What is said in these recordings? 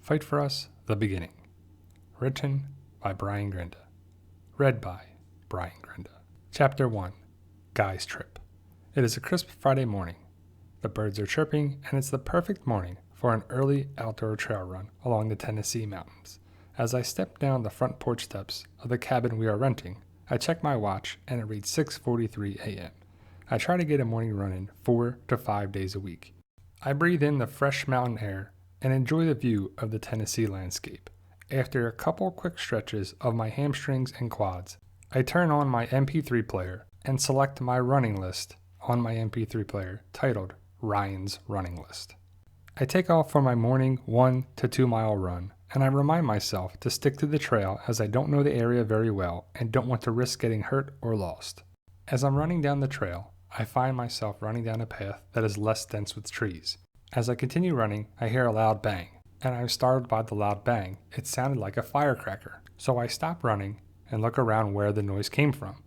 Fight for Us, The Beginning. Written by Brian Grinda. Read by Brian Grinda. Chapter 1. Guy's Trip. It is a crisp Friday morning. The birds are chirping, and it's the perfect morning for an early outdoor trail run along the Tennessee mountains. As I step down the front porch steps of the cabin we are renting, I check my watch and it reads 6:43 a.m. I try to get a morning run in 4 to 5 days a week. I breathe in the fresh mountain air and enjoy the view of the Tennessee landscape. After a couple quick stretches of my hamstrings and quads, I turn on my MP3 player and select my running list on my MP3 player titled Ryan's Running List. I take off for my morning 1 to 2 mile run, and I remind myself to stick to the trail as I don't know the area very well and don't want to risk getting hurt or lost. As I'm running down the trail, I find myself running down a path that is less dense with trees. As I continue running, I hear a loud bang, and I'm startled by the loud bang. It sounded like a firecracker. So I stop running and look around where the noise came from.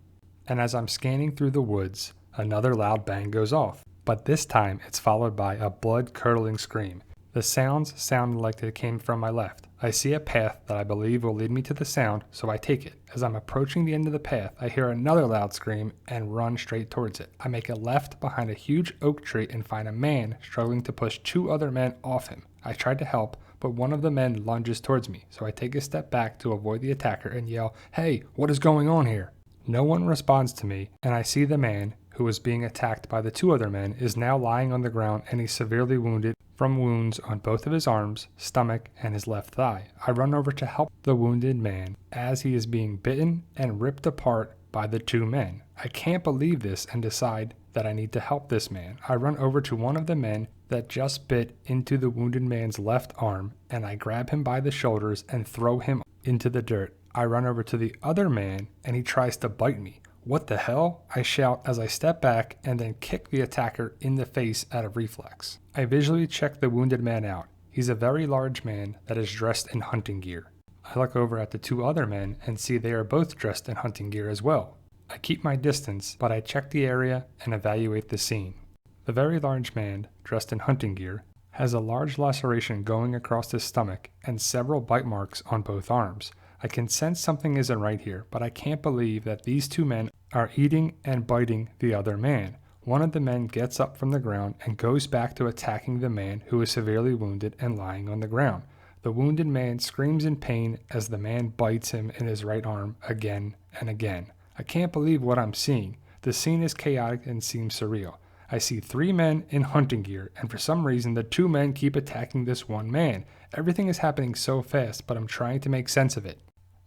And as I'm scanning through the woods, another loud bang goes off. But this time it's followed by a blood-curdling scream. The sounds sounded like they came from my left. I see a path that I believe will lead me to the sound, so I take it. As I'm approaching the end of the path, I hear another loud scream and run straight towards it. I make a left behind a huge oak tree and find a man struggling to push 2 other men off him. I try to help, but one of the men lunges towards me, so I take a step back to avoid the attacker and yell, "Hey, what is going on here?" No one responds to me, and I see the man who was being attacked by the 2 other men is now lying on the ground and he's severely wounded from wounds on both of his arms, stomach, and his left thigh. I run over to help the wounded man as he is being bitten and ripped apart by the 2 men. I can't believe this and decide that I need to help this man. I run over to one of the men that just bit into the wounded man's left arm, and I grab him by the shoulders and throw him into the dirt. I run over to the other man and he tries to bite me. "What the hell?" I shout as I step back and then kick the attacker in the face out of reflex. I visually check the wounded man out. He's a very large man that is dressed in hunting gear. I look over at the 2 other men and see they are both dressed in hunting gear as well. I keep my distance, but I check the area and evaluate the scene. The very large man, dressed in hunting gear, has a large laceration going across his stomach and several bite marks on both arms. I can sense something isn't right here, but I can't believe that these 2 men are eating and biting the other man. One of the men gets up from the ground and goes back to attacking the man who is severely wounded and lying on the ground. The wounded man screams in pain as the man bites him in his right arm again and again. I can't believe what I'm seeing. The scene is chaotic and seems surreal. I see 3 men in hunting gear, and for some reason the 2 men keep attacking this one man. Everything is happening so fast, but I'm trying to make sense of it.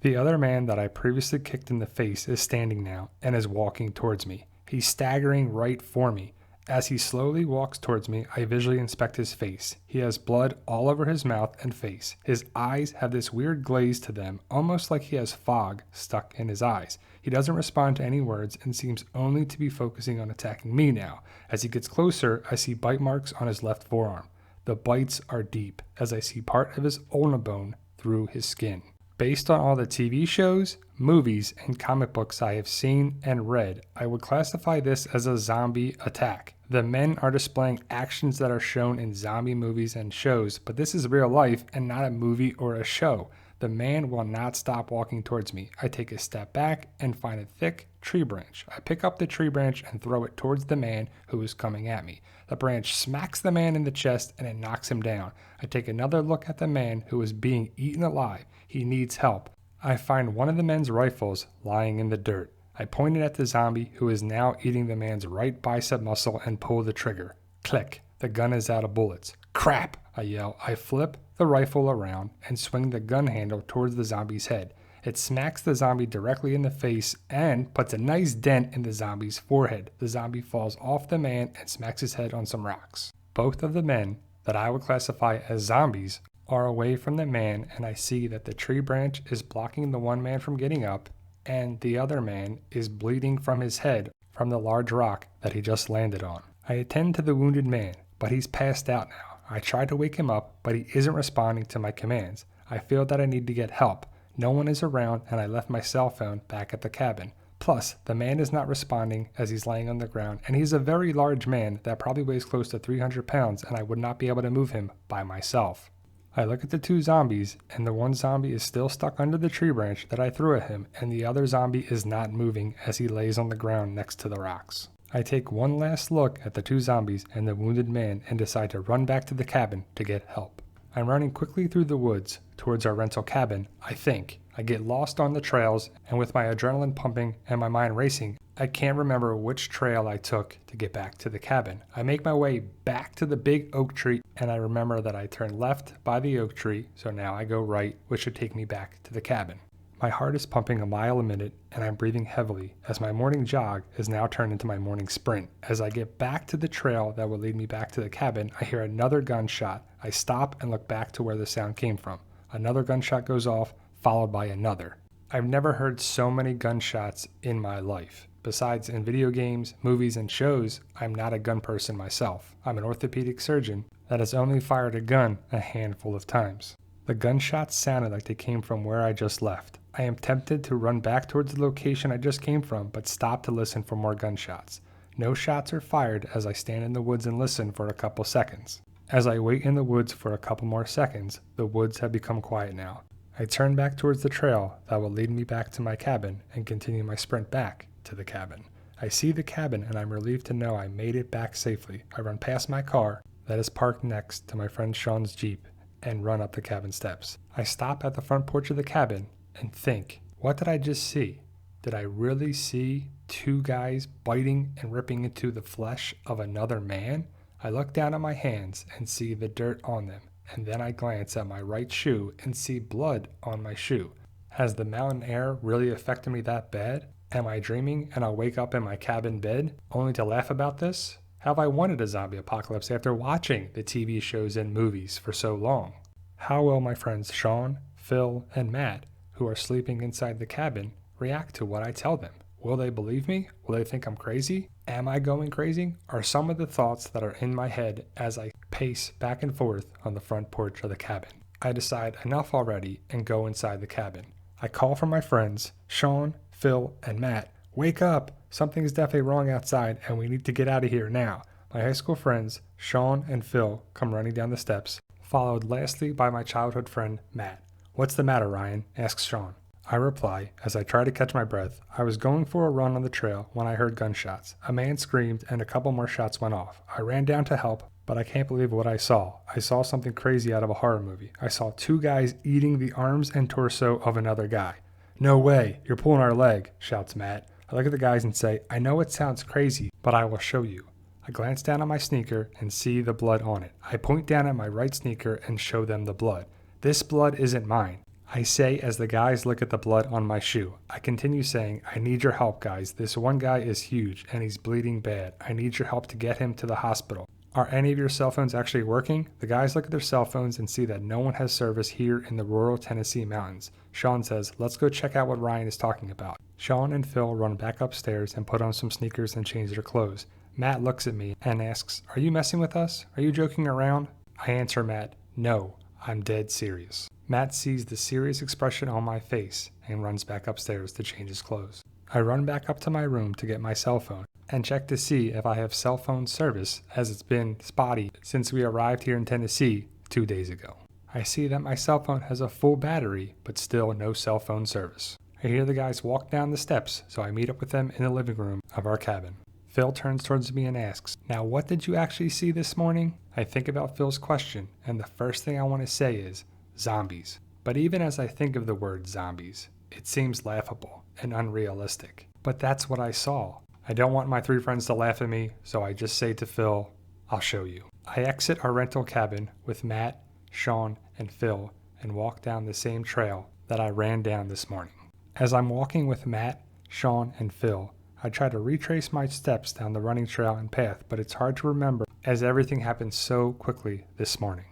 The other man that I previously kicked in the face is standing now and is walking towards me. He's staggering right for me. As he slowly walks towards me, I visually inspect his face. He has blood all over his mouth and face. His eyes have this weird glaze to them, almost like he has fog stuck in his eyes. He doesn't respond to any words and seems only to be focusing on attacking me now. As he gets closer, I see bite marks on his left forearm. The bites are deep, as I see part of his ulna bone through his skin. Based on all the TV shows, movies, and comic books I have seen and read, I would classify this as a zombie attack. The men are displaying actions that are shown in zombie movies and shows, but this is real life and not a movie or a show. The man will not stop walking towards me. I take a step back and find a thick tree branch. I pick up the tree branch and throw it towards the man who is coming at me. The branch smacks the man in the chest and it knocks him down. I take another look at the man who is being eaten alive. He needs help. I find one of the men's rifles lying in the dirt. I point it at the zombie who is now eating the man's right bicep muscle and pull the trigger. Click. The gun is out of bullets. "Crap!" I yell. I flip the rifle around and swing the gun handle towards the zombie's head. It smacks the zombie directly in the face and puts a nice dent in the zombie's forehead. The zombie falls off the man and smacks his head on some rocks. Both of the men that I would classify as zombies are away from the man, and I see that the tree branch is blocking the one man from getting up, and the other man is bleeding from his head from the large rock that he just landed on. I attend to the wounded man, but he's passed out now. I try to wake him up, but he isn't responding to my commands. I feel that I need to get help. No one is around, and I left my cell phone back at the cabin. Plus, the man is not responding as he's laying on the ground, and he's a very large man that probably weighs close to 300 pounds, and I would not be able to move him by myself. I look at the two zombies, and the one zombie is still stuck under the tree branch that I threw at him, and the other zombie is not moving as he lays on the ground next to the rocks. I take one last look at the two zombies and the wounded man and decide to run back to the cabin to get help. I'm running quickly through the woods towards our rental cabin, I think. I get lost on the trails, and with my adrenaline pumping and my mind racing, I can't remember which trail I took to get back to the cabin. I make my way back to the big oak tree, and I remember that I turned left by the oak tree, so now I go right, which should take me back to the cabin. My heart is pumping a mile a minute, and I'm breathing heavily as my morning jog is now turned into my morning sprint. As I get back to the trail that will lead me back to the cabin, I hear another gunshot. I stop and look back to where the sound came from. Another gunshot goes off, followed by another. I've never heard so many gunshots in my life. Besides in video games, movies, and shows, I'm not a gun person myself. I'm an orthopedic surgeon that has only fired a gun a handful of times. The gunshots sounded like they came from where I just left. I am tempted to run back towards the location I just came from, but stop to listen for more gunshots. No shots are fired as I stand in the woods and listen for a couple seconds. As I wait in the woods for a couple more seconds, the woods have become quiet now. I turn back towards the trail that will lead me back to my cabin and continue my sprint back to the cabin. I see the cabin and I'm relieved to know I made it back safely. I run past my car that is parked next to my friend Sean's Jeep and run up the cabin steps. I stop at the front porch of the cabin and think, what did I just see? Did I really see two guys biting and ripping into the flesh of another man? I look down at my hands and see the dirt on them, and then I glance at my right shoe and see blood on my shoe. Has the mountain air really affected me that bad? Am I dreaming and I'll wake up in my cabin bed only to laugh about this? Have I wanted a zombie apocalypse after watching the TV shows and movies for so long? How will my friends Sean, Phil, and Matt, who are sleeping inside the cabin, react to what I tell them? Will they believe me? Will they think I'm crazy? Am I going crazy? Are some of the thoughts that are in my head as I pace back and forth on the front porch of the cabin. I decide enough already and go inside the cabin. I call for my friends, Sean, Phil, and Matt. Wake up! Something's definitely wrong outside and we need to get out of here now. My high school friends, Sean and Phil, come running down the steps, followed lastly by my childhood friend, Matt. What's the matter, Ryan? Asks Sean. I reply, as I try to catch my breath. I was going for a run on the trail when I heard gunshots. A man screamed and a couple more shots went off. I ran down to help, but I can't believe what I saw. I saw something crazy out of a horror movie. I saw two guys eating the arms and torso of another guy. No way, you're pulling our leg, shouts Matt. I look at the guys and say, I know it sounds crazy, but I will show you. I glance down at my sneaker and see the blood on it. I point down at my right sneaker and show them the blood. This blood isn't mine, I say as the guys look at the blood on my shoe. I continue saying, I need your help, guys. This one guy is huge and he's bleeding bad. I need your help to get him to the hospital. Are any of your cell phones actually working? The guys look at their cell phones and see that no one has service here in the rural Tennessee mountains. Sean says, let's go check out what Ryan is talking about. Sean and Phil run back upstairs and put on some sneakers and change their clothes. Matt looks at me and asks, are you messing with us? Are you joking around? I answer Matt, no, I'm dead serious. Matt sees the serious expression on my face and runs back upstairs to change his clothes. I run back up to my room to get my cell phone and check to see if I have cell phone service, as it's been spotty since we arrived here in Tennessee 2 days ago. I see that my cell phone has a full battery, but still no cell phone service. I hear the guys walk down the steps, so I meet up with them in the living room of our cabin. Phil turns towards me and asks, now what did you actually see this morning? I think about Phil's question, and the first thing I want to say is, zombies. But even as I think of the word zombies, it seems laughable and unrealistic. But that's what I saw. I don't want my 3 friends to laugh at me, so I just say to Phil, I'll show you. I exit our rental cabin with Matt, Sean, and Phil and walk down the same trail that I ran down this morning. As I'm walking with Matt, Sean, and Phil, I try to retrace my steps down the running trail and path, but it's hard to remember as everything happened so quickly this morning.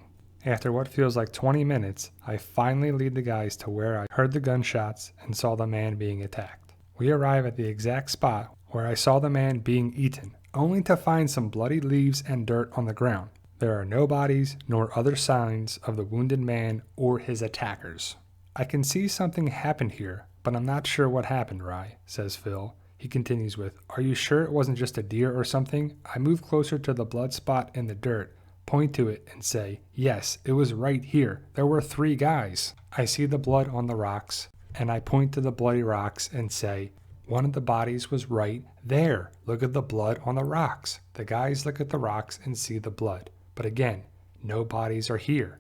After what feels like 20 minutes, I finally lead the guys to where I heard the gunshots and saw the man being attacked. We arrive at the exact spot where I saw the man being eaten, only to find some bloody leaves and dirt on the ground. There are no bodies nor other signs of the wounded man or his attackers. I can see something happened here, but I'm not sure what happened, Rye, says Phil. He continues with, are you sure it wasn't just a deer or something? I move closer to the blood spot in the dirt, point to it and say, yes, it was right here. There were 3 guys. I see the blood on the rocks, and I point to the bloody rocks and say, one of the bodies was right there. Look at the blood on the rocks. The guys look at the rocks and see the blood. But again, no bodies are here.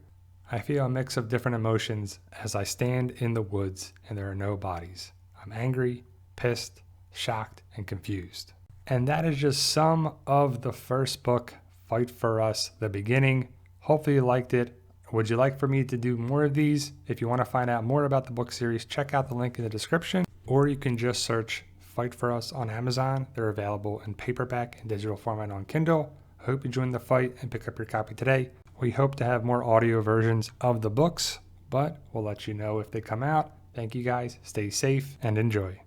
I feel a mix of different emotions as I stand in the woods and there are no bodies. I'm angry, pissed, shocked, and confused. And that is just some of the first book, Fight for Us, the beginning. Hopefully you liked it. Would you like for me to do more of these? If you want to find out more about the book series, check out the link in the description, or you can just search Fight for Us on Amazon. They're available in paperback and digital format on Kindle. I hope you join the fight and pick up your copy today. We hope to have more audio versions of the books, but we'll let you know if they come out. Thank you guys. Stay safe and enjoy.